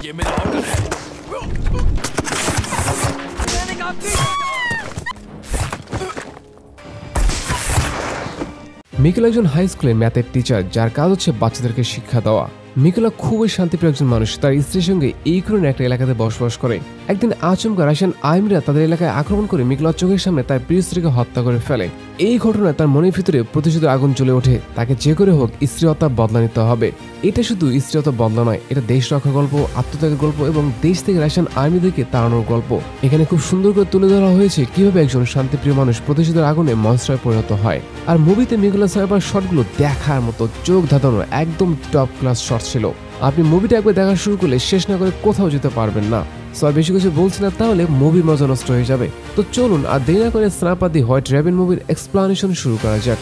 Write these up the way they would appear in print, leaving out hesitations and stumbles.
Mikel একজন high স্কুলের ম্যাথের টিচার, যার কাজ হচ্ছে বাচ্চাদেরকে শিক্ষা দেওয়া। মিকেলা খুবই শান্তিপ্রিয় একজন মানুষ। তার স্ত্রীর সঙ্গে এই কারণে একটা এলাকাতে বসবাস করে। একদিন আচমকা রাশিয়ান আর্মিরা তাদের এলাকায় আক্রমণ করে মিকেলার চোখের সামনে তার প্রিয় স্ত্রীকে হত্যা করে ফেলে। এই ঘটনায় তার মনের ভিতরে প্রতিশোধের আগুন জ্বলে ওঠে। তাকে যে করে হোক স্ত্রী হত্যা বদলা নিতে হবে। এটা শুধু স্ত্রী হত্যা বদলা নয়, এটা দেশ রক্ষা গল্প, আত্মত্যাগের গল্প এবং দেশ থেকে রাশিয়ান আর্মিদেরকে তাড়ানোর গল্প। এখানে খুব সুন্দর করে তুলে ধরা হয়েছে কিভাবে একজন শান্তিপ্রিয় মানুষ প্রতিশোধের আগুনে মনস্টারে পরিণত হয়। আর মুভিতে মিকেলা স্নাইপার শটগুলো দেখার মতো, চোখ ধাঁধানো, একদম টপ ক্লাস শট ছিল। আপনি মুভিটা একবার দেখা শুরু করলে শেষ না করে কোথাও যেতে পারবেন না। সো আর বেশি কিছু বলছি না, তাহলে মুভি মজা নষ্ট হয়ে যাবে। তো চলুন আর দেরি না করে স্নাইপার দি হোয়াইট রেভেন মুভির এক্সপ্লানেশন শুরু করা যাক।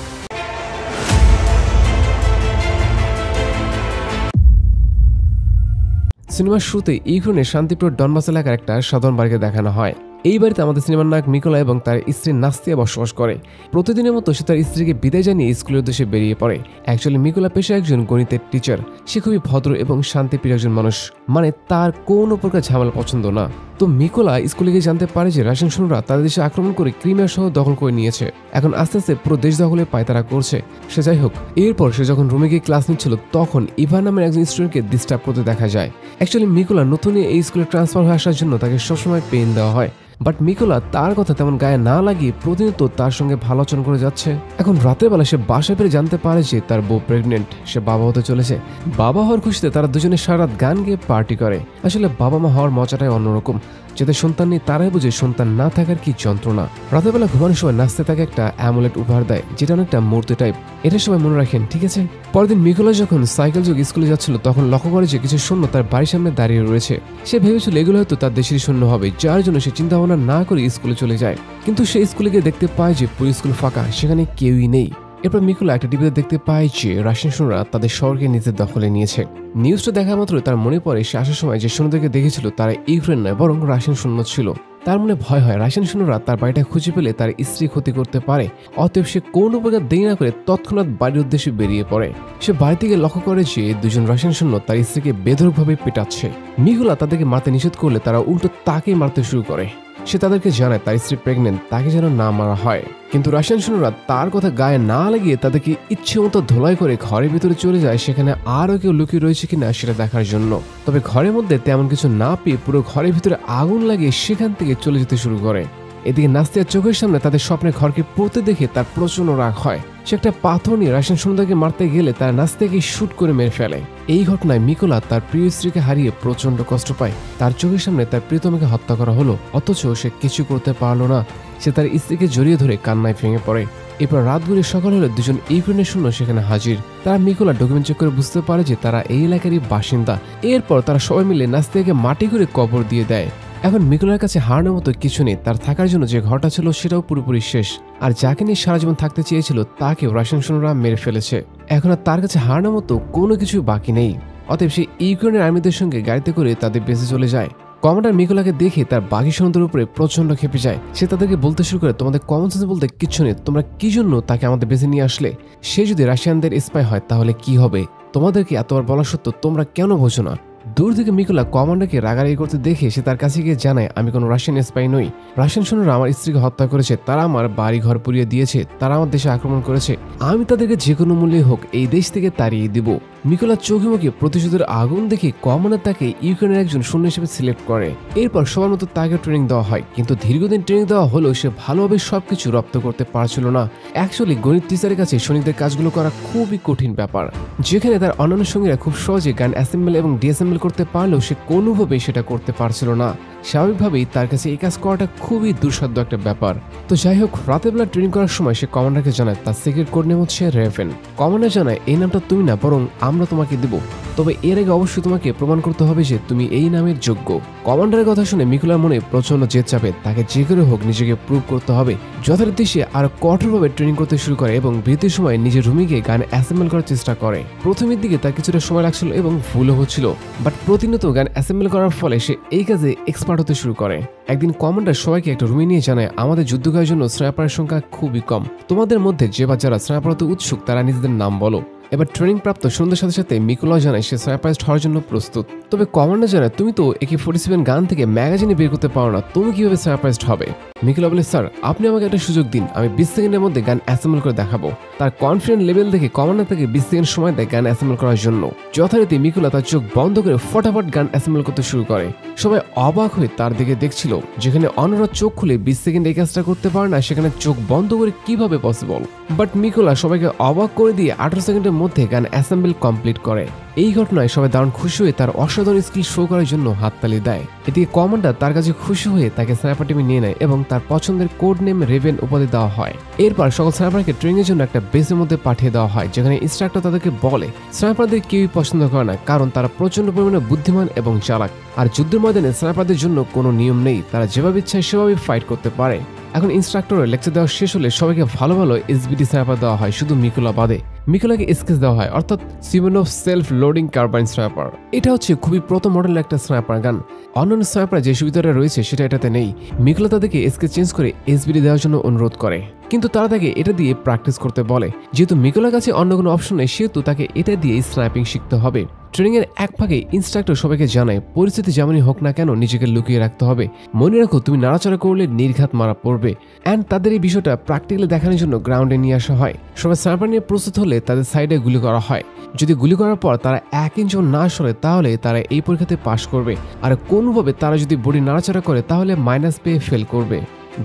সিনেমার শুরুতে ইউক্রেনের শান্তিপ্রিয় ডনবাস এলাকার একটা সাধারণ বাড়িকে দেখানো হয়। এই বাড়িতে আমাদের সিনেমার নায়ক মিকোলা এবং তার স্ত্রী নাস্তিয়া বসবাস করে। প্রতিদিনের মতো সে তার স্ত্রীকে বিদায় জানিয়ে স্কুলের উদ্দেশ্যে বেরিয়ে পড়ে। অ্যাকচুয়ালি মিকোলা পেশায় একজন গণিতের টিচার। সে খুবই ভদ্র এবং শান্তিপ্রিয় একজন মানুষ, মানে তার কোনো প্রকার ঝামেলা পছন্দ না। তো মিকোলা স্কুলে গিয়ে জানতে পারে যে রাশিয়ান সৈন্যরা তাদের দেশে আক্রমণ করে ক্রিমিয়া শহর দখল করে নিয়েছে। এখন আস্তে আস্তে পুরো দেশ দখলের পায়তারা করছে। সে যাই হোক, এরপর সে যখন রুমে গিয়ে ক্লাস নিচ্ছিল তখন ইভান নামের একজন স্টুডেন্টকে ডিস্টার্ব করতে দেখা যায়। অ্যাকচুয়ালি মিকোলা নতুন এই স্কুলে ট্রান্সফার হয়ে আসার জন্য তাকে সবসময় পেন দেওয়া হয়। বাট মিকোলা তার কথা তেমন গায়ে না লাগিয়ে প্রতিনিয়ত তার সঙ্গে ভালো আচরণ করে যাচ্ছে। এখন রাতের বেলা সে বাসায় ফিরে জানতে পারে যে তার বউ প্রেগনেন্ট, সে বাবা হতে চলেছে। বাবা হওয়ার খুশিতে তারা দুজনে সারা রাত গান গেয়ে পার্টি করে। আসলে বাবা মা হওয়ার মজাটাই অন্যরকম। যাদের সন্তান নেই তারাই বুঝে সন্তান না থাকার কি যন্ত্রণা। রাতের বেলা ঘুমানোর সময় নাচতে তাকে একটা অ্যামুলেট উপহার দেয়, যেটা অনেকটা মূর্তি টাইপ। এটা সবাই মনে রাখেন, ঠিক আছে? পরের দিন মিকোলা যখন সাইকেল যোগে স্কুলে যাচ্ছিল তখন লক্ষ্য করে যে কিছু সৈন্য তার বাড়ির সামনে দাঁড়িয়ে রয়েছে। সে ভেবেছিল এগুলো হয়তো তার দেশের সৈন্য হবে, যার জন্য সে চিন্তা ভাবনা না করে স্কুলে চলে যায়। কিন্তু সে স্কুলে গিয়ে দেখতে পায় যে পুরো স্কুল ফাঁকা, সেখানে কেউই নেই। এরপর মিকোলা একটা টিভিতে দেখতে পায় যে রাশিয়ান সৈন্যরা তাদের শহরকে নিজের দখলে নিয়েছে। নিউজটা দেখা মাত্র তার মনে পড়ে সে আসার সময় যে সৈন্যদেরকে দেখেছিল তারা ইউক্রেন নয় বরং রাশিয়ান সৈন্য ছিল। তার মনে ভয় হয় রাশিয়ান সৈন্যরা তার বাড়িটা খুঁজে পেলে তার স্ত্রী ক্ষতি করতে পারে। অতএব সে কোনো প্রকার দেরি না করে তৎক্ষণাৎ বাড়ির উদ্দেশ্যে বেরিয়ে পড়ে। সে বাড়ি থেকে লক্ষ্য করে যে দুজন রাশিয়ান সৈন্য তার স্ত্রীকে বেধড়কভাবে পেটাচ্ছে। মিকোলা তাদেরকে মারতে নিষেধ করলে তারা উল্টো তাকে মারতে শুরু করে। সে তাদেরকে জানায় তার স্ত্রী প্রেগনেন্ট, তাকে যেন না মারা হয়। কিন্তু রাশিয়ান সৈন্যরা তার কথা গায়ে না লাগিয়ে তাদেরকে ইচ্ছে মতো ধোলাই করে ঘরের ভিতরে চলে যায়, সেখানে আরও কেউ লুকিয়ে রয়েছে কিনা সেটা দেখার জন্য। তবে ঘরের মধ্যে তেমন কিছু না পেয়ে পুরো ঘরের ভিতরে আগুন লাগিয়ে সেখান থেকে চলে যেতে শুরু করে। এদিকে নাস্তিয়ার চোখের সামনে তাদের স্বপ্নের ঘরকে পড়তে দেখে তার প্রচন্ড রাগ হয়। সে একটা পাথর নিয়ে রাশিয়ান সৈন্যদেরকে মারতে গেলে তার নাস্তিয়াকে শুট করে মেরে ফেলে। এই ঘটনায় মিকোলা তার প্রিয় স্ত্রীকে হারিয়ে প্রচন্ড কষ্ট পায়। তার চোখের সামনে তার প্রিয়তমাকে হত্যা করা হলো, অথচ সে কিছু করতে পারল না। সে তার স্ত্রীকে জড়িয়ে ধরে কান্নায় ভেঙে পড়ে। এরপর রাত ঘুরে সকাল হলে দুজন ইউক্রেনের সৈন্য সেখানে হাজির। তারা মিকোলা ডকুমেন্ট চেক করে বুঝতে পারে যে তারা এই এলাকারই বাসিন্দা। এরপর তারা সবাই মিলে নাস্তিয়াকে মাটি করে কবর দিয়ে দেয়। এখন মিকোলার কাছে হারানোর মতো কিছু নেই। তার থাকার জন্য যে ঘরটা ছিল সেটাও পুরোপুরি শেষ। আর যাকে নিয়ে সারা জীবন থাকতে চেয়েছিল তাকেও রাশিয়ান সৈন্যরা মেরে ফেলেছে। এখন আর তার কাছে হারানোর মতো কোনো কিছু বাকি নেই। অতএব সে ইউক্রেনের আর্মিদের সঙ্গে গাড়িতে করে তাদের বেঁচে চলে যায়। কমান্ডার মিকোলাকে দেখে তার বাকি সৈন্যদের উপরে প্রচন্ড খেপে যায়। সে তাদেরকে বলতে শুরু করে, তোমাদের কমন সেন্স বলতে কিচ্ছু নেই, তোমরা কি জন্য তাকে আমাদের বেঁচে নিয়ে আসলে? সে যদি রাশিয়ানদের স্পাই হয় তাহলে কি হবে? তোমাদেরকে এতবার বলা সত্ত্বেও তোমরা কেন বোঝো না? দূর থেকে মিকোলা কমান্ডারকে রাগারাগি করতে দেখে সে তার কাছে গিয়ে জানায়, আমি কোনো রাশিয়ান স্পাই নই। রাশিয়ান সৈন্যরা আমার স্ত্রীকে হত্যা করেছে, তারা আমার বাড়ি ঘর পুড়িয়ে দিয়েছে, তারা আমার দেশে আক্রমণ করেছে। আমি তাদেরকে যে কোনো মূল্যে হোক এই দেশ থেকে তাড়িয়ে দিব। মিকোলা চোখে মুখে প্রতিশোধের আগুন দেখে কমান্ডার তাকে ইউক্রেনের একজন সৈন্য হিসেবে সিলেক্ট করে। এরপর সবার মতো তাকে ট্রেনিং দেওয়া হয়, কিন্তু দীর্ঘদিন ট্রেনিং দেওয়া হলেও সে ভালোভাবে সবকিছু রপ্ত করতে পারছিল না। অ্যাকচুয়ালি গণিত টিচারের কাছে সৈনিকদের কাজগুলো করা খুবই কঠিন ব্যাপার, যেখানে তার অন্যান্য সঙ্গীরা খুব সহজে গান অ্যাসেম্বল এবং ডিঅ্যাসেম্বল করতে পারলেও সে কোনোভাবেই সেটা করতে পারছিল না। স্বাভাবিকভাবেই তার কাছে এই কাজ করাটা খুবই দুঃসাধ্য একটা ব্যাপার। তো যাই হোক, রাতের বেলা ট্রেনিং করার সময় সে কমান্ডারকে জানায় তার সিক্রেট কোড নেম হচ্ছে রেভেন। কমান্ডার জানায়, এই নামটা তুমি না বরং আমরা তোমাকে দেব, তবে এর আগে অবশ্যই তোমাকে প্রমাণ করতে হবে যে তুমি এই নামের যোগ্য। কমান্ডারের কথা শুনে মিকোলার মনে প্রচন্ড জেদ চাপে, তাকে যে করে হোক নিজেকে প্রুভ করতে হবে। যথারীতি সে আরো কঠোরভাবে ট্রেনিং করতে শুরু করে এবং বিরতির সময় নিজের রুমে গিয়ে গান অ্যাসেম্বল করার চেষ্টা করে। প্রথমের দিকে তার কিছুটা সময় লাগছিল এবং ভুলও হচ্ছিল, বাট প্রতিনিয়ত গান অ্যাসেম্বল করার ফলে সে এই কাজে এক্সপার্ট হতে শুরু করে। একদিন কমান্ডার সবাইকে একটা রুমে নিয়ে জানায়, আমাদের যুদ্ধ করার জন্য স্নাইপারের সংখ্যা খুবই কম, তোমাদের মধ্যে যে বা যারা স্নাইপার হতে উৎসুক তারা নিজেদের নাম বলো। এবার ট্রেনিং প্রাপ্ত সন্ধ্যার সাথে সাথে মিকোলা জানায় সে সারপ্রাইজড হওয়ার জন্য প্রস্তুত। তবে কমান্ডার জানায় তুমি তো AK-47 গান থেকে ম্যাগাজিনে বের করতে পারো না, তুমি কিভাবে সারপ্রাইজড হবে? মিকোলা বলে স্যার আপনি আমাকে একটা সুযোগ দিন, আমি 20 সেকেন্ডের মধ্যে গান অ্যাসেম্বল করে দেখাবো। তার কনফিডেন্ট লেভেল দেখে কমান্ডার তাকে 20 সেকেন্ড সময় দেয় গান অ্যাসেম্বল করার জন্য। যথারীতি মিকোলা তার চোখ বন্ধ করে ফটাফট গান অ্যাসেম্বল করতে শুরু করে। সবাই অবাক হয়ে তার দিকে দেখছিল, যেখানে অন্যরা চোখ খুলে 20 সেকেন্ড এই কাজটা করতে পারে না সেখানে চোখ বন্ধ করে কিভাবে পসিবল। বাট মিকোলা সবাইকে অবাক করে দিয়ে 18 সেকেন্ডের মধ্যে গান অ্যাসেম্বল কমপ্লিট করে। এই ঘটনায় সবাই দারুণ খুশি হয়ে তার অসাধারণ স্কিল শো করার জন্য হাততালি দেয়। এদিকে কমান্ডার তার কাছে খুশি হয়ে তাকে স্নাইপার টিমে নিয়ে নেয় এবং তার পছন্দের কোড নেম রেভেন উপাধি দেওয়া হয়। এরপর সকল স্নাইপারকে ট্রেনিং এর জন্য একটা বেসের মধ্যে পাঠিয়ে দেওয়া হয়, যেখানে ইনস্ট্রাক্টর তাদেরকে বলে স্নাইপারদের কেউই পছন্দ করে না, কারণ তারা প্রচন্ড পরিমাণে বুদ্ধিমান এবং চালাক। আর যুদ্ধের ময়দানে স্নাইপারদের জন্য কোনো নিয়ম নেই, তারা যেভাবে ইচ্ছা সেভাবে ফাইট করতে পারে। এখন ইনস্ট্রাক্টরের লেকচার দেওয়া শেষ হলে সবাইকে ভালো ভালো SBD স্নাইপার দেওয়া হয়, শুধু মিকোলা বাদে। মিকোলাকে স্কেচ দেওয়া হয়, অর্থাৎ সিমোনভ সেলফ লোডিং কার্বাইন স্নাইপার। এটা হচ্ছে খুবই প্রথম মডেলের একটা স্নাইপার গান। অন্যান্য স্নাইপার যে সুবিধাটা রয়েছে সেটা এটাতে নেই। মিকোলা তাদেরকে স্কেচ চেঞ্জ করে SBD দেওয়ার জন্য অনুরোধ করে, কিন্তু তারা তাকে এটা দিয়ে প্র্যাকটিস করতে বলে। যেহেতু মিকোলার কাছে অন্য কোনো অপশন নেই সেহেতু তাকে এটা দিয়ে স্নাইপিং শিখতে হবে। ট্রেনিং এর এক ভাগে ইনস্ট্রাক্টর সবাইকে জানায় পরিস্থিতি যেমনই হোক না কেন নিজেকে লুকিয়ে রাখতে হবে। মনে রাখো তুমি নাড়াচাড়া করলে নির্ঘাত মারা পড়বে। অ্যান্ড তাদের এই বিষয়টা প্র্যাকটিক্যালি দেখানোর জন্য গ্রাউন্ডে নিয়ে আসা হয়। সবাই স্নাইপার নিয়ে প্রস্তুত হলে তাদের সাইডে গুলি করা হয়। যদি গুলি করার পর তারা 1 ইঞ্চও না সরে তাহলে তারা এই পরীক্ষাতে পাশ করবে, আর কোনোভাবে তারা যদি বডি নাড়াচাড়া করে তাহলে মাইনাস পেয়ে ফেল করবে।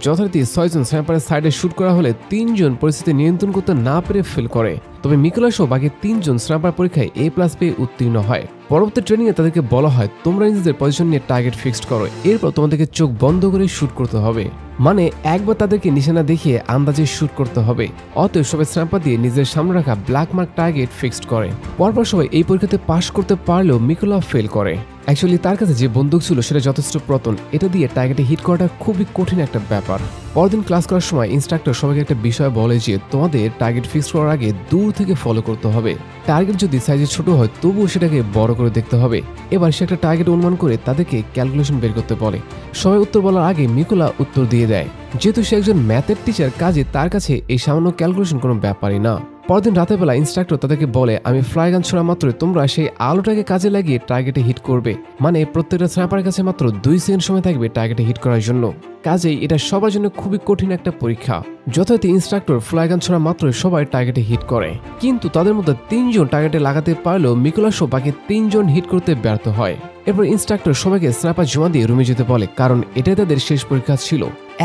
যথারীতি 6 জন স্নাইপারের সাইডে শুট করা হলে 3 জন পরিস্থিতি নিয়ন্ত্রণ করতে না পেরে ফেল করে। তবে মিকোলা সহ বাকি 3 জন স্নাইপার পরীক্ষায় A+ পেয়ে উত্তীর্ণ হয়। পরবর্তী ট্রেনিং এ তাদেরকে বলা হয় তোমরা নিজেদের পজিশন নিয়ে টার্গেট ফিক্সড করো, এরপর তোমাদেরকে চোখ বন্ধ করে শুট করতে হবে। মানে একবার তাদেরকে নিশানা দেখিয়ে আন্দাজে শুট করতে হবে। অতএব সবাই স্নাইপার দিয়ে নিজের সামনে রাখা ব্ল্যাক মার্ক টার্গেট ফিক্সড করে। পরপর সবাই এই পরীক্ষাতে পাশ করতে পারলেও মিকোলা ফেল করে। অ্যাকচুয়ালি তার কাছে যে বন্দুক ছিল সেটা যথেষ্ট পুরাতন, এটা দিয়ে টার্গেটে হিট করাটা খুবই কঠিন একটা ব্যাপার। পরদিন ক্লাস করার সময় ইনস্ট্রাক্টর সবাইকে একটা বিষয় বলে যে তোমাদের টার্গেট ফিক্স করার আগে দূর থেকে ফলো করতে হবে। টার্গেট যদি সাইজে ছোট হয় তবুও সেটাকে বড় করে দেখতে হবে। এবার সে একটা টার্গেট অনুমান করে তাদেরকে ক্যালকুলেশন বের করতে বলে। সবাই উত্তর বলার আগে মিকোলা উত্তর দিয়ে দেয়। যেহেতু সে একজন ম্যাথের টিচার, কাজে তার কাছে এই সামান্য ক্যালকুলেশন কোনো ব্যাপারই না। পরদিন রাতের বেলা ইনস্ট্রাক্টর তাদেরকে বলে আমি ফ্লাই গান ছোড়া মাত্রই তোমরা সেই আলোটাকে কাজে লাগিয়ে টার্গেটে হিট করবে। মানে প্রত্যেকটা স্নাইপারের কাছে মাত্র 2 সেকেন্ড সময় থাকবে টার্গেটে হিট করার জন্য। কাজেই এটা সবার জন্য খুবই কঠিন একটা পরীক্ষা। যথারীতি ইনস্ট্রাক্টর ফ্লাই গান ছোড়া মাত্রই সবাই টার্গেটে হিট করে, কিন্তু তাদের মধ্যে 3 জন টার্গেটে লাগাতে পারলেও মিকোলা সহ বাকি 3 জন হিট করতে ব্যর্থ হয়। এরপর ইনস্ট্রাক্টর সবাইকে স্নাইপার জমা দিয়ে রুমে যেতে বলে, কারণ এটাই তাদের শেষ পরীক্ষা ছিল।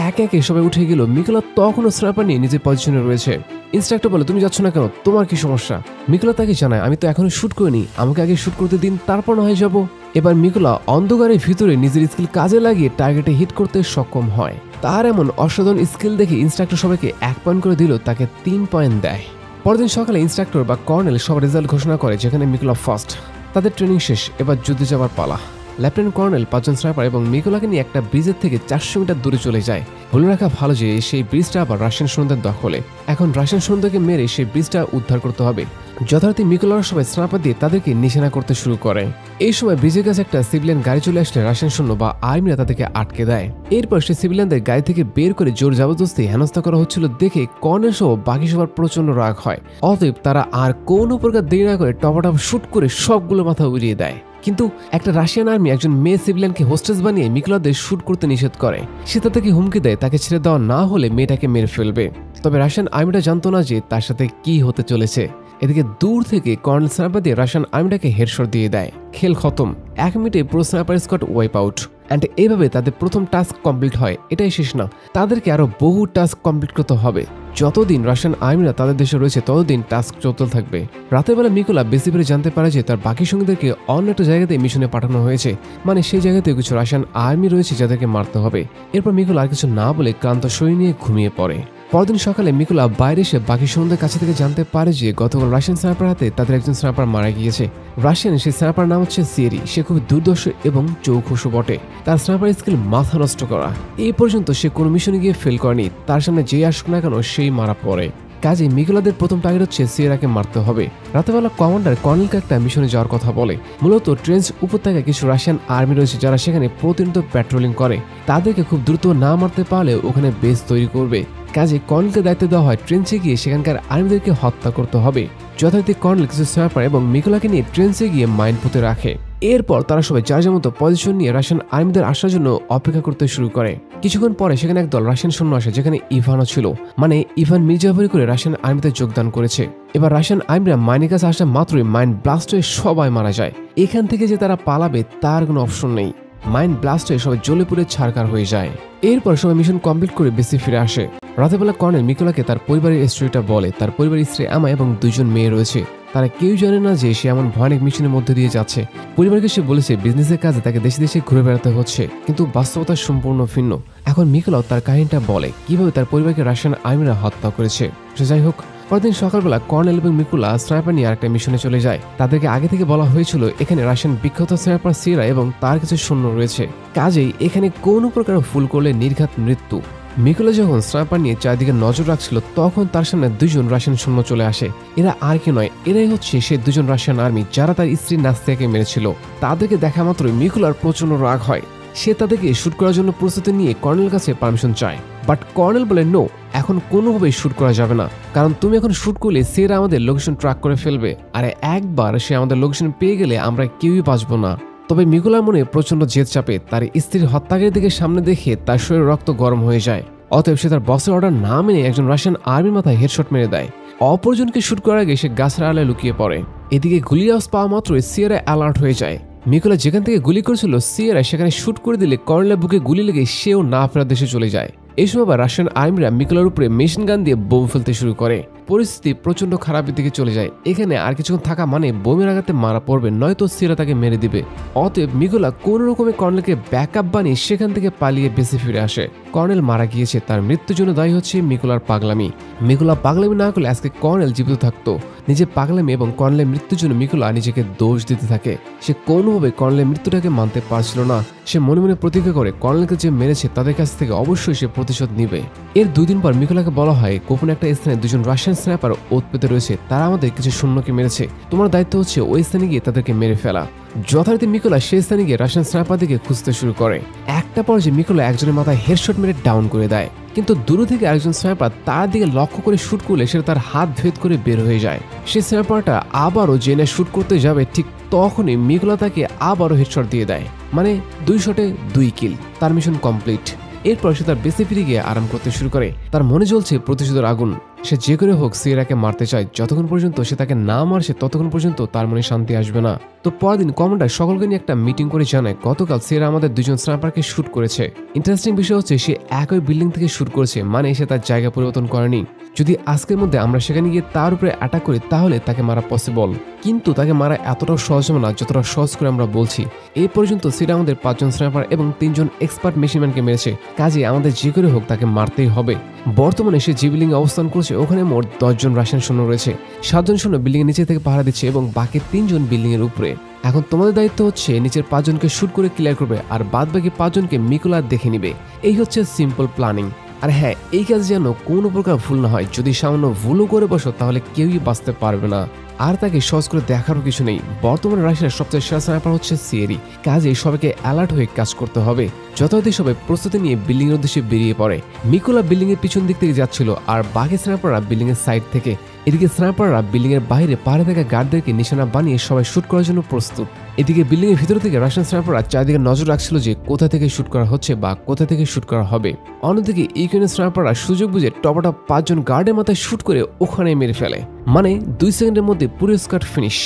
একে একে সবাই উঠে গেল, মিকোলা তখনও স্নাইপার নিয়ে নিজের পজিশনে রয়েছে। ইনস্ট্রাক্টর বলে তুমি যাচ্ছ না কেন, তোমার কি সমস্যা? মিকোলা তাকে জানায় আমি তো এখনো শুট করিনি, আমাকে আগে শুট করতে দিন তারপর না হয় যাবো। এবার মিকোলা অন্ধকারের ভিতরে নিজের স্কিল কাজে লাগিয়ে টার্গেটে হিট করতে সক্ষম হয়। তার এমন অসাধারণ স্কিল দেখে ইনস্ট্রাক্টর সবাইকে 1 পয়েন্ট করে দিল, তাকে 3 পয়েন্ট দেয়। পরদিন সকালে ইনস্ট্রাক্টর বা কর্নেল সব রেজাল্ট ঘোষণা করে, যেখানে মিকোলা ফার্স্ট। তাদের ট্রেনিং শেষ, এবার যুদ্ধে যাওয়ার পালা। লেফটেন্যান্ট কর্নেল 5 জন স্নাইপার এবং মিকোলাকে নিয়ে একটা ব্রিজের থেকে 400 মিটার দূরে চলে যায়। বলে রাখা ভালো যে সেই ব্রিজটা আবার রাশিয়ান সৈন্যদের দখলে। এখন রাশিয়ান সৈন্যদেরকে মেরে সেই ব্রিজটা উদ্ধার করতে হবে। যথারীতি মিকোলারা সবাই স্নাইপার দিয়ে তাদেরকে নিশানা করতে শুরু করে। এই সময় ব্রিজের কাছে একটা সিভিলিয়ান গাড়ি চলে আসলে রাশিয়ান সৈন্য বা আর্মিরা তাদেরকে আটকে দেয়। এরপর সেই সিভিলিয়ানদের গাড়ি থেকে বের করে জোর জবরদস্তি হেনস্থা করা হচ্ছিল দেখে কর্নেল সহ বাকি সবার প্রচন্ড রাগ হয়। অতএব তারা আর কোনো প্রকার দেরি না করে টপাটপ শুট করে সবগুলো মাথা উড়িয়ে দেয়। কিন্তু একটা রাশিয়ান আর্মি একজন মেয়ে সিভিলিয়ানকে হোস্টেস বানিয়ে মিকোলাদের শুট করতে নিষেধ করে। সে তাদেরকে হুমকি দেয় তাকে ছেড়ে দেওয়া না হলে মেয়েটাকে মেরে ফেলবে। তবে রাশিয়ান আর্মিটা জানতো না যে তার সাথে কি হতে চলেছে। এদিকে দূর থেকে কর্নেল স্নাইপার দিয়ে রাশিয়ান আর্মিটাকে হেডশট দিয়ে দেয়। খেল খতম, 1 মিনিটে পুরো sniper squad wipe out. And এইভাবে তাদের প্রথম টাস্ক কমপ্লিট হয়। এটাই শেষ না, তাদেরকে আরো বহু টাস্ক কমপ্লিট করতে হবে। যতদিন রাশিয়ান আর্মিরা তাদের দেশে রয়েছে ততদিন টাস্ক চলতে থাকবে। রাতের বেলা মিকোলা বেশি করে জানতে পারে যে তার বাকি সঙ্গীদেরকে অন্য একটা জায়গাতে মিশনে পাঠানো হয়েছে। মানে সেই জায়গাতে কিছু রাশিয়ান আর্মি রয়েছে যাদেরকে মারতে হবে। এরপর মিকোলা আর কিছু না বলে ক্লান্ত শরীর নিয়ে ঘুমিয়ে পড়ে। পরদিন সকালে মিকোলা বাইরে এসে বাকি সৈন্যদের কাছে থেকে জানতে পারে যে গতকাল রাশিয়ান স্নাইপার হাতে তাদের একজন স্নাইপার মারা গিয়েছে। রাশিয়ান সেই স্নাইপার নাম হচ্ছে সিয়েরি। সে খুব দুর্দর্শ এবং চৌখুশো বটে। তার স্নাইপার স্কিল মাথা নষ্ট করা। এই পর্যন্ত সে কোনো মিশনে গিয়ে ফেল করেনি। তার সামনে যে আসুক না কেন সেই মারা পড়ে। কাজে মিকোলাদের প্রথম টার্গেট হচ্ছে সিয়েরাকে মারতে হবে। রাতেবেলা কমান্ডার কর্নেলকে একটা মিশনে যাওয়ার কথা বলে। মূলত ট্রেঞ্চ উপত্যকায় কিছু রাশিয়ান আর্মি রয়েছে যারা সেখানে প্রতিনিয়ত প্যাট্রোলিং করে। তাদেরকে খুব দ্রুত না মারতে পারলে ওখানে বেস তৈরি করবে। কাজে কর্নেলকে দায়িত্ব দেওয়া হয় ট্রেঞ্চে গিয়ে সেখানকার আর্মিদেরকে হত্যা করতে হবে। যথারীতি কর্নেল কিছু স্নাইপার এবং মিকোলাকে নিয়ে ট্রেঞ্চে গিয়ে মাইন পুঁতে রাখে। এরপর তারা সবাই যার যার মতো পজিশন নিয়ে রাশিয়ান আর্মিদের আসার জন্য অপেক্ষা করতে শুরু করে। কিছুক্ষণ পরে সেখানে একদল রাশিয়ান সৈন্য আসে, যেখানে ইভানও ছিল। মানে ইভান মির্জাফরি করে রাশিয়ান আর্মিতে যোগদান করেছে। এবার রাশিয়ান আর্মিরা মাইনের কাছে আসা মাত্রই মাইন ব্লাস্ট হয়ে সবাই মারা যায়। এখান থেকে যে তারা পালাবে তার কোনো অপশন নেই। মাইন ব্লাস্ট হয়ে সবাই জ্বলে পুড়ে ছারখার হয়ে যায়। এরপর সবাই মিশন কমপ্লিট করে বেসে ফিরে আসে। রাতেবেলা কর্নেল মিকোলাকে তার পরিবারের স্টোরিটা বলে। তার পরিবারের স্ত্রী আমা এবং 2 জন মেয়ে রয়েছে। তারা কেউ জানে না যে সে এমন ভয়ানক মিশনের মধ্যে দিয়ে যাচ্ছে। পরিবারকে সে বলেছে বিজনেসের কাজে তাকে দেশে দেশে ঘুরে বেড়াতে হচ্ছে, কিন্তু বাস্তবতা সম্পূর্ণ ভিন্ন। এখন মিকোলাও তার কাহিনীটা বলে কিভাবে তার পরিবারকে রাশিয়ান আর্মিরা হত্যা করেছে। যাই হোক, পরদিন সকালবেলা কর্নেল এবং মিকোলা স্নাইপার নিয়ে আরেকটা মিশনে চলে যায়। তাদেরকে আগে থেকে বলা হয়েছিল এখানে রাশিয়ান বিখ্যাত স্নাইপার সিয়েরা এবং তার কিছু সৈন্য রয়েছে, কাজেই এখানে কোনো প্রকার ভুল করলে নির্ঘাত মৃত্যু। মিকোলা যখন স্নাইপার নিয়ে চারদিকে নজর রাখছিল তখন তার সামনে 2 জন রাশিয়ান সৈন্য চলে আসে। এরা আর কি নয়, এরাই হচ্ছে সে 2 জন রাশিয়ান আর্মি যারা তার স্ত্রী নাস্তিয়াকে মেরেছিল। তাদেরকে দেখা মাত্রই মিকোলার প্রচন্ড রাগ হয়। সে তাদেরকে শুট করার জন্য প্রস্তুতি নিয়ে কর্নেল কাছে পারমিশন চায়, বাট কর্নেল বলে নো, এখন কোনোভাবেই শুট করা যাবে না, কারণ তুমি এখন শুট করলে সেরা আমাদের লোকেশন ট্র্যাক করে ফেলবে, আর একবার সে আমাদের লোকেশন পেয়ে গেলে আমরা কেউই বাঁচবো না। তবে মিকোলার মনে প্রচন্ড জেদ চাপে। তার স্ত্রীর হত্যাকারীর দিকে সামনে দেখে তার শরীর রক্ত গরম হয়ে যায়। অতএব সে তার বসের অর্ডার না মেনে একজন রাশিয়ান আর্মির মাথায় হেডশট মেরে দেয়। অপরজনকে শুট করার আগে সে গাছের আড়ালে লুকিয়ে পড়ে। এদিকে গুলির আওয়াজ পাওয়া মাত্রই সিয়েরা অ্যালার্ট হয়ে যায়। মিকোলা যেখান থেকে গুলি করেছিল সিয়েরা সেখানে শুট করে দিলে কর্নেলের বুকে গুলি লেগে সেও না ফেরার দেশে চলে যায়। এই সময় আবার রাশিয়ান আর্মিরা মিকোলার উপরে মেশিন গান দিয়ে বোম ফেলতে শুরু করে। পরিস্থিতি প্রচন্ড খারাপের দিকে চলে যায়। এখানে আর কিছুক্ষণ থাকা মানে বোমের আঘাতে মারা পড়বে, নয়তো সিয়েরা তাকে মেরে দিবে। অতএব মিকোলা কোন রকমে কর্নেলকে ব্যাকআপ বানিয়ে সেখান থেকে পালিয়ে বেঁচে ফিরে আসে। কর্নেল মারা গিয়েছে, তার মৃত্যুর জন্য দায়ী হচ্ছে মিকোলার পাগলামি। মিকোলা পাগলামি না করলে আজকে কর্নেল জীবিত থাকতো। নিজের পাগলামি এবং কর্নেলের মৃত্যুর জন্য মিকোলা নিজেকে দোষ দিতে থাকে। সে কোনোভাবে কর্নেলের মৃত্যুটাকে মানতে পারছিল না। সে মনে মনে প্রতিজ্ঞা করে কর্নেলকে যে মেরেছে তাদের কাছ থেকে অবশ্যই সে প্রতিশোধ নিবে। এর 2 দিন পর মিকোলাকে বলা হয় গোপন একটা স্থানে 2 জন রাশিয়ান স্নাইপার ওত পেতে রয়েছে, তারা আমাদের কিছু সৈন্যকে মেরেছে, তোমার দায়িত্ব হচ্ছে ওই স্থানে গিয়ে তাদেরকে মেরে ফেলা। যথারীতি মিকোলা সেই স্থানে গিয়ে রাশিয়ান স্নাইপারদেরকে খুঁজতে শুরু করে। একটা পর্যায়ে মিকোলা একজনের মাথায় হেডশট মেরে ডাউন করে দেয়, কিন্তু দূর থেকে আরেকজন স্নাইপার তার দিকে লক্ষ্য করে শুট করলে সেটা তার হাত ভেদ করে বের হয়ে যায়। সেই স্নাইপারটা আবারও জেনে শুট করতে যাবে, ঠিক তখনই মিকোলা তাকে আবারও হেডশট দিয়ে দেয়। মানে 2 শটে 2 কিল। তার মিশন কমপ্লিট। এরপর সে তার বেসে ফিরে গিয়ে আরাম করতে শুরু করে। তার মনে জ্বলছে প্রতিশোধের আগুন। সে যে করে হোক সিয়েরাকে মারতে চায়। যতক্ষণ পর্যন্ত সে তাকে না মারছে ততক্ষণ পর্যন্ত তার মনে শান্তি আসবে না। তো পরদিন কমান্ডার সকলকে নিয়ে একটা মিটিং করে জানায় গতকাল সিয়েরা আমাদের 2 জন স্নাইপারকে শুট করেছে। ইন্টারেস্টিং বিষয় হচ্ছে সে একই বিল্ডিং থেকে শুট করেছে, মানে সে তার জায়গা পরিবর্তন করেনি। যদি আজকের মধ্যে আমরা সেখানে গিয়ে তার উপরে অ্যাটাক করি তাহলে তাকে মারা পসিবল, কিন্তু তাকে মারা এতটাও সহজ হবে না যতটা সহজ করে আমরা বলছি। এই পর্যন্ত সিয়েরা আমাদের 5 জন স্নাইপার এবং 3 জন এক্সপার্ট মেশিনম্যানকে মেরেছে, কাজে আমাদের যে করে হোক তাকে মারতেই হবে। বর্তমানে সে যে বিল্ডিং অবস্থান করছে ওখানে মোট 10 জন রাশিয়ান সৈন্য রয়েছে। 7 জন সৈন্য বিল্ডিং এর নিচে থেকে পাহারা দিচ্ছে এবং বাকি 3 জন বিল্ডিং এর উপরে। এখন তোমাদের দায়িত্ব হচ্ছে নিচের 5 জনকে শুট করে ক্লিয়ার করবে, আর বাদ বাকি 5 জনকে মিকোলা দেখে নিবে। এই হচ্ছে সিম্পল প্ল্যানিং। আর হ্যাঁ, এই কাজে যেন কোনো প্রকার ভুল না হয়। যদি সামান্য ভুলও করে বসো তাহলে কেউই বাঁচতে পারবে না। আর তাকে সহজ করে দেখারও কিছু নেই। বর্তমানে রাশিয়ার সবচেয়ে সেরা স্নাইপার হচ্ছে সিয়েরি, কাজে সবাইকে অ্যালার্ট হয়ে কাজ করতে হবে। যথারীতি সবাই প্রস্তুতি নিয়ে বিল্ডিং এর উদ্দেশ্যে বেরিয়ে পড়ে। মিকোলা বিল্ডিং এর পিছন দিক থেকে যাচ্ছিল, আর বাকি স্নাইপাররা বিল্ডিং এর সাইড থেকে। এদিকে স্নাইপাররা বিল্ডিং এর বাইরে পাহাড়ে থাকা গার্ডদেরকে নিশানা বানিয়ে সবাই শুট করার জন্য প্রস্তুত। এদিকে বিল্ডিং এর ভিতর থেকে রাশিয়ান স্নাইপাররা চারিদিকে নজর রাখছিল যে কোথা থেকে শুট করা হচ্ছে বা কোথা থেকে শুট করা হবে। অন্যদিকে ইউক্রেনের স্নাইপাররা সুযোগ বুঝে টপটপ 5 জন গার্ডের মাথায় শুট করে ওখানে মেরে ফেলে। মানে 2 সেকেন্ডের মধ্যে পুরো স্কোয়াড ফিনিশ।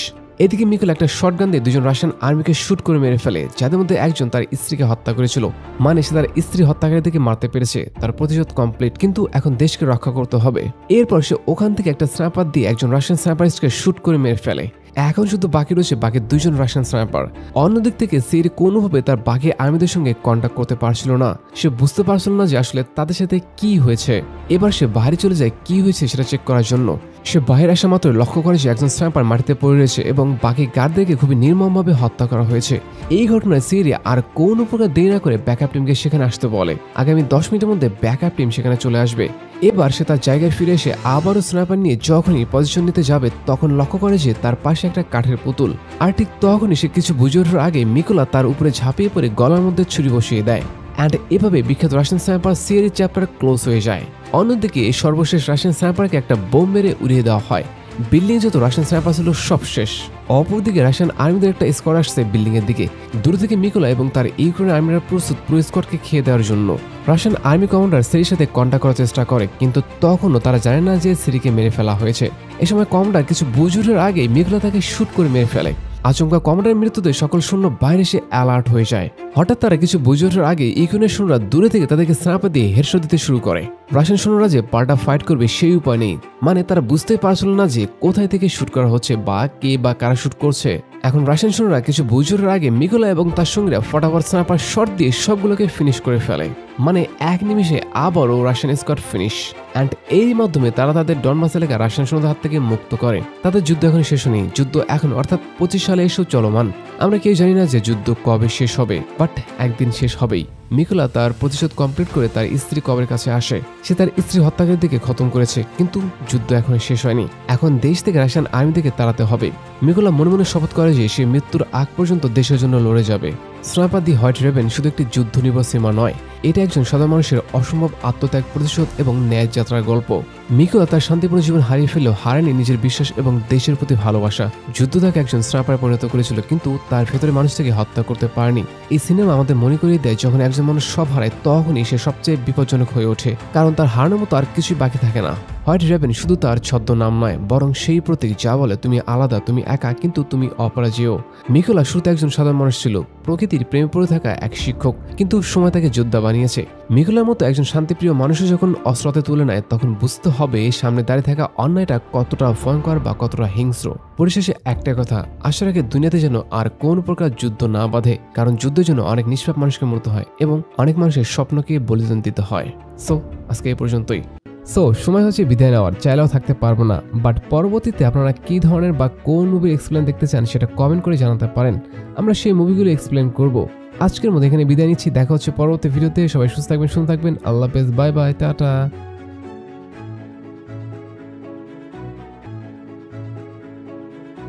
এদিকে মিকোলা একটা শটগান দিয়ে 2 জন রাশিয়ান আর্মিকে শুট করে মেরে ফেলে, যাদের মধ্যে একজন তার স্ত্রীকে হত্যা করেছিল। মানে সে তার স্ত্রী হত্যাকারীদেরকে মারতে পেরেছে। তার প্রতিশোধ কমপ্লিট, কিন্তু এখন দেশকে রক্ষা করতে হবে। এরপর সে ওখান থেকে একটা স্নাইপার দিয়ে একজন রাশিয়ান স্নাইপারিস্টকে শুট করে মেরে ফেলে। এখন শুধু বাকি রয়েছে বাকি 2 জন রাশিয়ান স্নাইপার। অন্যদিক থেকে সিয়েরি কোনোভাবে তার বাকি আর্মিদের সঙ্গে কন্ট্যাক্ট করতে পারছিল না। সে বুঝতে পারছিল না যে আসলে তাদের সাথে কি হয়েছে। এবার সে বাইরে চলে যায় কি হয়েছে সেটা চেক করার জন্য। সে বাইরে আসা মাত্র লক্ষ্য করে যে একজন স্নাইপার মাটিতে পড়ে রয়েছে এবং বাকি গার্ডদেরকে খুবই নির্মমভাবে হত্যা করা হয়েছে। এই ঘটনায় সিয়েরি আর কোনো প্রকার দেরি না করে ব্যাকআপ টিমকে সেখানে আসতে বলে। আগামী 10 মিনিটের মধ্যে ব্যাকআপ টিম সেখানে চলে আসবে। এবার সে তার জায়গায় ফিরে এসে আবারও স্নাইপার নিয়ে যখনই পজিশন নিতে যাবে তখন লক্ষ্য করে যে তার পাশে একটা কাঠের পুতুল। আর ঠিক তখনই সে কিছু বুঝে ওঠার আগে মিকোলা তার উপরে ঝাঁপিয়ে পড়ে গলার মধ্যে ছুরি বসিয়ে দেয়। অ্যান্ড এভাবে বিখ্যাত রাশিয়ান স্নাইপার সিয়েরির চ্যাপ্টার ক্লোজ হয়ে যায়। অন্যদিকে সর্বশেষ রাশিয়ান স্নাইপারকে একটা বোম মেরে উড়িয়ে দেওয়া হয়। বিল্ডিং যত রাশিয়ান স্নাইপার ছিল সব শেষ। অপরদিকে রাশিয়ান আর্মিদের একটা স্কোয়াড আসছে বিল্ডিং এর দিকে। দূর থেকে মিকোলা এবং তার ইউক্রেন আর্মিরা প্রস্তুত পুরো স্কোয়াডকে খেয়ে দেওয়ার জন্য। রাশিয়ান আর্মি কমান্ডার সিরির সাথে কন্ট্যাক্ট করার চেষ্টা করে, কিন্তু তখনও তারা জানে না যে সিরিকে মেরে ফেলা হয়েছে। এ সময় কমান্ডার কিছু বুঝুরের আগে মিকোলা তাকে শুট করে মেরে ফেলে। আচমকা কমান্ডারের মৃত্যুতে সকল সৈন্য বাইরে এসে অ্যালার্ট হয়ে যায়। হঠাৎ তারা কিছু বুঝুরের আগে ইউক্রেনের সৈন্যরা দূরে থেকে তাদেরকে স্নাইপার দিয়ে হেডশট দিতে শুরু করে। রাশিয়ান সৈন্যরা যে পাল্টা ফাইট করবে সেই উপায় নেই, মানে তারা বুঝতেই পারছিল না যে কোথায় থেকে শুট করা হচ্ছে বা কে বা কারা শুট করছে। এখন রাশিয়ান সৈন্যরা কিছু বুঝুরের আগে মিকোলা এবং তার সঙ্গীরা ফটাফট স্নাইপার শট দিয়ে সবগুলোকে ফিনিশ করে ফেলে। মানে এক নিমিষে আবারও রাশিয়ান স্কোয়াড ফিনিশ। অ্যান্ড এর মাধ্যমে তারা তাদের ডনবাস এলাকা রাশিয়ান সৈন্যদের হাত থেকে মুক্ত করে। তাদের যুদ্ধ এখন শেষ হয়নি, যুদ্ধ এখন অর্থাৎ 25 সালে এসেও চলমান। আমরা কেউ জানি না যে যুদ্ধ কবে শেষ হবে, বাট একদিন শেষ হবেই। মিকোলা তার প্রতিশোধ কমপ্লিট করে তার স্ত্রী কবের কাছে আসে। সে তার স্ত্রী হত্যাকারীর দিকে খতম করেছে, কিন্তু যুদ্ধ এখনো শেষ হয়নি। এখন দেশ থেকে রাশিয়ান আর্মি থেকে তাড়াতে হবে। মিকোলা মনে মনে শপথ করে যে সে মৃত্যুর আগ পর্যন্ত দেশের জন্য লড়ে যাবে। স্নাইপার দি হোয়াইট রেভেন শুধু একটি যুদ্ধ নির্ভর সিনেমা নয়, এটা একজন সাধারণ মানুষের অসম্ভব আত্মত্যাগ, প্রতিশোধ এবং ন্যায় যাত্রার গল্প। মিকোলা তার শান্তিপূর্ণ জীবন হারিয়ে ফেলেও হারায়নি নিজের বিশ্বাস এবং দেশের প্রতি ভালোবাসা। যুদ্ধ তাকে একজন স্নাইপারে পরিণত করেছিল, কিন্তু তার ভেতরে মানুষটাকে হত্যা করতে পারেনি। এই সিনেমা আমাদের মনে করিয়ে দেয় যখন একজন মানুষ সব হারায় তখনই সে সবচেয়ে বিপজ্জনক হয়ে ওঠে, কারণ তার হারানোর মতো আর কিছুই বাকি থাকে না। হোয়াইট রেভেন শুধু তার ছদ্মনাম নয়, বরং সেই প্রতীক যা বলে তুমি আলাদা, তুমি একা, কিন্তু তুমি অপরাজেয়। মিকোলা শুরুতে একজন সাধারণ মানুষ ছিল, প্রকৃতির প্রেমে পড়ে থাকা এক শিক্ষক, কিন্তু সময় তাকে যোদ্ধা বানিয়েছে। মিকোলার মতো একজন শান্তিপ্রিয় মানুষও যখন অস্ত্র হাতে তুলে নেয়, তখন বুঝতে হবে সামনে দাঁড়িয়ে থাকা অন্যায়টা কতটা ভয়ঙ্কর বা কতটা হিংস্র। পরিশেষে একটা কথা, আশা রাখে দুনিয়াতে যেন আর কোন প্রকার যুদ্ধ না বাঁধে, কারণ যুদ্ধের জন্য অনেক নিষ্পাপ মানুষকে মরতে হয় এবং অনেক মানুষের স্বপ্নকে বলিদান দিতে হয়। সো আজকে এই পর্যন্তই। সময় হচ্ছে বিদায় নেওয়ার, চাইলেও থাকতে পারবো না, বাট পরবর্তীতে আপনারা কি ধরনের বা কোন মুভির এক্সপ্লেন দেখতে চান সেটা কমেন্ট করে জানাতে পারেন, আমরা সেই মুভিগুলো এক্সপ্লেন করব। আজকের মধ্যে এখানে বিদায় নিচ্ছি, দেখা হচ্ছে পরবর্তী ভিডিওতে। সবাই সুস্থ থাকবেন, সুন্দর থাকবেন, আল্লাহ হাফেজ, বাই বাই, টাটা।